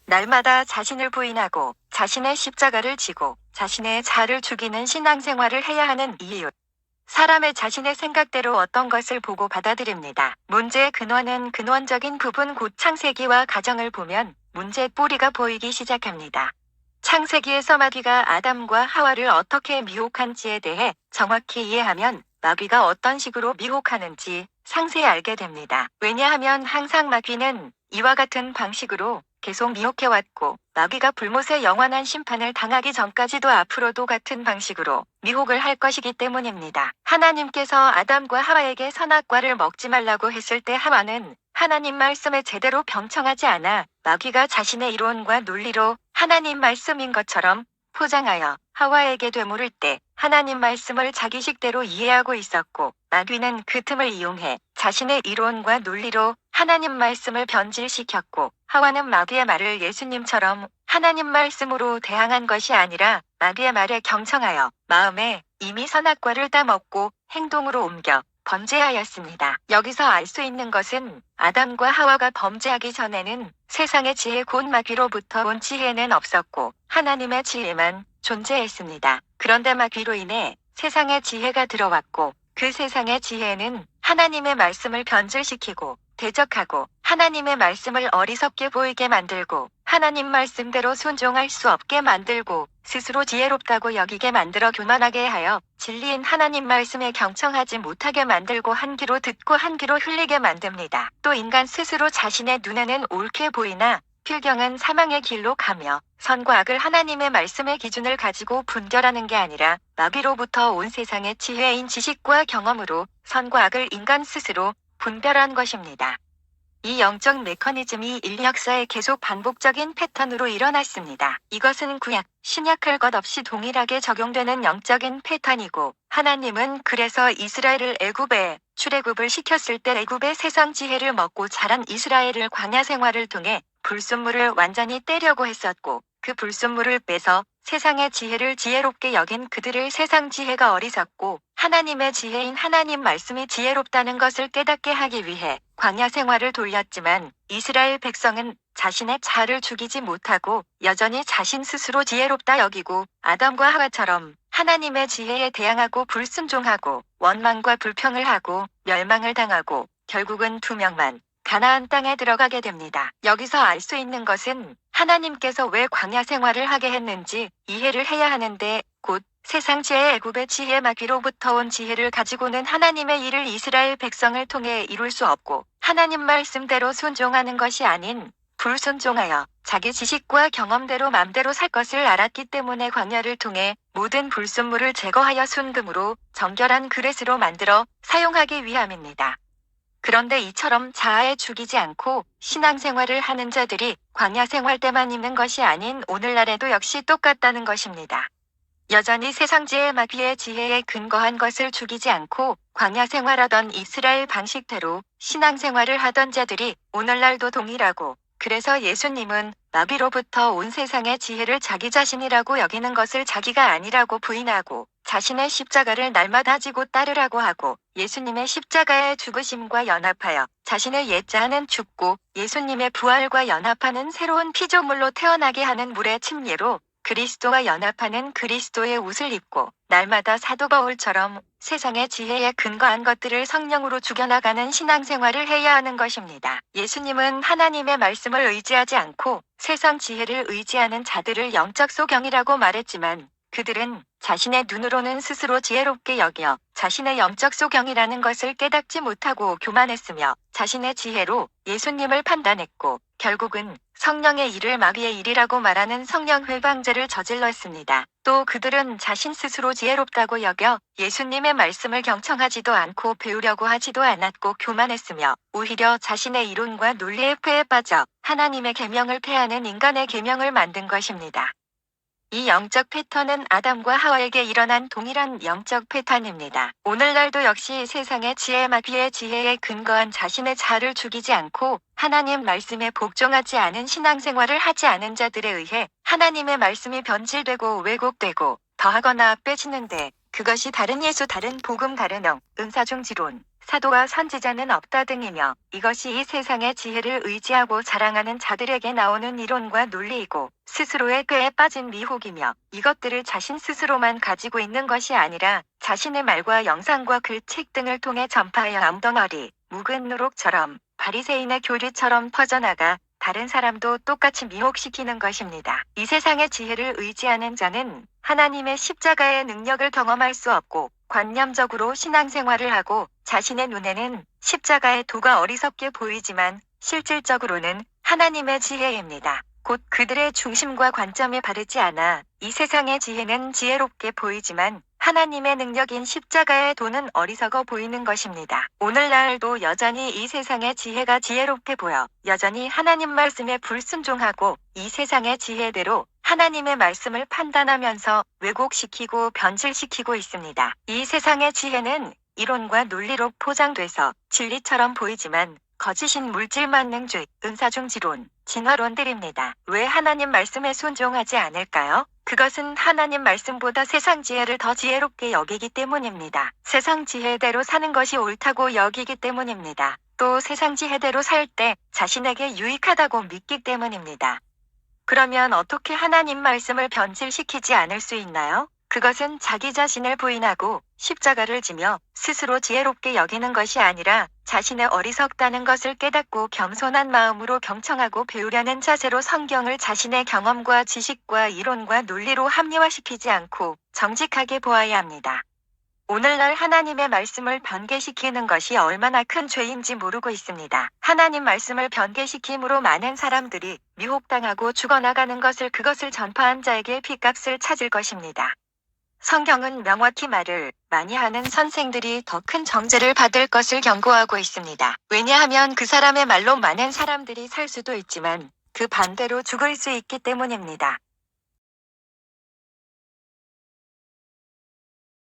날마다 자신을 부인하고 자신의 십자가를 지고 자신의 자아를 죽이는 신앙생활을 해야 하는 이유. 사람의 자신의 생각대로 어떤 것을 보고 받아들입니다. 문제의 근원은 근원적인 부분 곧 창세기와 가정을 보면 문제의 뿌리가 보이기 시작합니다. 창세기에서 마귀가 아담과 하와를 어떻게 미혹한지에 대해 정확히 이해하면 마귀가 어떤 식으로 미혹하는지 상세히 알게 됩니다. 왜냐하면 항상 마귀는 이와 같은 방식으로 계속 미혹해왔고 마귀가 불못의 영원한 심판을 당하기 전까지도 앞으로도 같은 방식으로 미혹을 할 것이기 때문입니다. 하나님께서 아담과 하와에게 선악과를 먹지 말라고 했을 때 하와는 하나님 말씀에 제대로 병청하지 않아 마귀가 자신의 이론과 논리로 하나님 말씀인 것처럼 포장하여 하와에게 되물을 때 하나님 말씀을 자기식대로 이해하고 있었고 마귀는 그 틈을 이용해 자신의 이론과 논리로 하나님 말씀을 변질시켰고 하와는 마귀의 말을 예수님처럼 하나님 말씀으로 대항한 것이 아니라 마귀의 말에 경청하여 마음에 이미 선악과를 따먹고 행동으로 옮겨 범죄하였습니다. 여기서 알 수 있는 것은 아담과 하와가 범죄하기 전에는 세상의 지혜 곧 마귀로부터 온 지혜는 없었고 하나님의 지혜만 존재했습니다. 그런데 마귀로 인해 세상의 지혜가 들어왔고 그 세상의 지혜는 하나님의 말씀을 변질시키고 대적하고 하나님의 말씀을 어리석게 보이게 만들고 하나님 말씀대로 순종할 수 없게 만들고 스스로 지혜롭다고 여기게 만들어 교만하게 하여 진리인 하나님 말씀에 경청하지 못하게 만들고 한 귀로 듣고 한 귀로 흘리게 만듭니다. 또 인간 스스로 자신의 눈에는 옳게 보이나 필경은 사망의 길로 가며 선과 악을 하나님의 말씀의 기준을 가지고 분별하는 게 아니라 마귀로부터 온 세상의 지혜인 지식과 경험으로 선과 악을 인간 스스로 분별한 것입니다. 이 영적 메커니즘이 인류 역사에 계속 반복적인 패턴으로 일어났습니다. 이것은 구약, 신약할 것 없이 동일하게 적용되는 영적인 패턴이고 하나님은 그래서 이스라엘을 애굽에 출애굽을 시켰을 때 애굽의 세상 지혜를 먹고 자란 이스라엘을 광야 생활을 통해 불순물을 완전히 떼려고 했었고 그 불순물을 빼서 세상의 지혜를 지혜롭게 여긴 그들을 세상 지혜가 어리석고 하나님의 지혜인 하나님 말씀이 지혜롭다는 것을 깨닫게 하기 위해 광야 생활을 돌렸지만 이스라엘 백성은 자신의 자아를 죽이지 못하고 여전히 자신 스스로 지혜롭다 여기고 아담과 하와처럼 하나님의 지혜에 대항하고 불순종하고 원망과 불평을 하고 멸망을 당하고 결국은 2명만 가나안 땅에 들어가게 됩니다. 여기서 알 수 있는 것은 하나님께서 왜 광야 생활을 하게 했는지 이해를 해야 하는데 곧 세상 지혜의 애굽의 지혜 마귀로부터 온 지혜를 가지고는 하나님의 일을 이스라엘 백성을 통해 이룰 수 없고 하나님 말씀대로 순종하는 것이 아닌 불순종하여 자기 지식과 경험대로 맘대로 살 것을 알았기 때문에 광야를 통해 모든 불순물을 제거하여 순금으로 정결한 그릇으로 만들어 사용하기 위함입니다. 그런데 이처럼 자아에 죽이지 않고 신앙생활을 하는 자들이 광야 생활 때만 있는 것이 아닌 오늘날에도 역시 똑같다는 것입니다. 여전히 세상 지혜 마귀의 지혜에 근거한 것을 죽이지 않고 광야 생활하던 이스라엘 방식대로 신앙생활을 하던 자들이 오늘날도 동일하고 그래서 예수님은 마귀로부터 온 세상의 지혜를 자기 자신이라고 여기는 것을 자기가 아니라고 부인하고 자신의 십자가를 날마다 지고 따르라고 하고 예수님의 십자가의 죽으심과 연합하여 자신의 옛자아는 죽고 예수님의 부활과 연합하는 새로운 피조물로 태어나게 하는 물의 침례로 그리스도와 연합하는 그리스도의 옷을 입고 날마다 사도 바울처럼 세상의 지혜에 근거한 것들을 성령으로 죽여나가는 신앙생활을 해야 하는 것입니다. 예수님은 하나님의 말씀을 의지하지 않고 세상 지혜를 의지하는 자들을 영적 소경이라고 말했지만 그들은 자신의 눈으로는 스스로 지혜롭게 여겨 자신의 영적 소경이라는 것을 깨닫지 못하고 교만했으며 자신의 지혜로 예수님을 판단했고 결국은 성령의 일을 마귀의 일이라고 말하는 성령 회방죄를 저질렀습니다. 또 그들은 자신 스스로 지혜롭다고 여겨 예수님의 말씀을 경청하지도 않고 배우려고 하지도 않았고 교만했으며 오히려 자신의 이론과 논리의 폐에 빠져 하나님의 계명을 폐하는 인간의 계명을 만든 것입니다. 이 영적 패턴은 아담과 하와에게 일어난 동일한 영적 패턴입니다. 오늘날도 역시 세상의 지혜 마귀의 지혜에 근거한 자신의 자아를 죽이지 않고 하나님 말씀에 복종하지 않은 신앙생활을 하지 않은 자들에 의해 하나님의 말씀이 변질되고 왜곡되고 더하거나 빼지는데 그것이 다른 예수, 다른 복음, 다른 은사중지론, 사도와 선지자는 없다 등이며, 이것이 이 세상의 지혜를 의지하고 자랑하는 자들에게 나오는 이론과 논리이고 스스로의 꾀에 빠진 미혹이며, 이것들을 자신 스스로만 가지고 있는 것이 아니라 자신의 말과 영상과 글, 책 등을 통해 전파하여 암덩어리, 묵은 누룩처럼 바리새인의 교리처럼 퍼져나가 다른 사람도 똑같이 미혹시키는 것입니다. 이 세상의 지혜를 의지하는 자는 하나님의 십자가의 능력을 경험할 수 없고 관념적으로 신앙생활을 하고 자신의 눈에는 십자가의 도가 어리석게 보이지만 실질적으로는 하나님의 지혜입니다. 곧 그들의 중심과 관점이 바르지 않아 이 세상의 지혜는 지혜롭게 보이지만 하나님의 능력인 십자가의 도는 어리석어 보이는 것입니다. 오늘날도 여전히 이 세상의 지혜가 지혜롭게 보여 여전히 하나님 말씀에 불순종하고 이 세상의 지혜대로 하나님의 말씀을 판단하면서 왜곡시키고 변질시키고 있습니다. 이 세상의 지혜는 이론과 논리로 포장돼서 진리처럼 보이지만 거짓인 물질만능주의, 은사중지론, 진화론들입니다. 왜 하나님 말씀에 순종하지 않을까요? 그것은 하나님 말씀보다 세상 지혜를 더 지혜롭게 여기기 때문입니다. 세상 지혜대로 사는 것이 옳다고 여기기 때문입니다. 또 세상 지혜대로 살 때 자신에게 유익하다고 믿기 때문입니다. 그러면 어떻게 하나님 말씀을 변질시키지 않을 수 있나요? 그것은 자기 자신을 부인하고 십자가를 지며 스스로 지혜롭게 여기는 것이 아니라 자신의 어리석다는 것을 깨닫고 겸손한 마음으로 경청하고 배우려는 자세로 성경을 자신의 경험과 지식과 이론과 논리로 합리화시키지 않고 정직하게 보아야 합니다. 오늘날 하나님의 말씀을 변개시키는 것이 얼마나 큰 죄인지 모르고 있습니다. 하나님 말씀을 변개시킴으로 많은 사람들이 미혹당하고 죽어나가는 것을 그것을 전파한 자에게 핏값을 찾을 것입니다. 성경은 명확히 말을 많이 하는 선생들이 더 큰 정죄를 받을 것을 경고하고 있습니다. 왜냐하면 그 사람의 말로 많은 사람들이 살 수도 있지만 그 반대로 죽을 수 있기 때문입니다.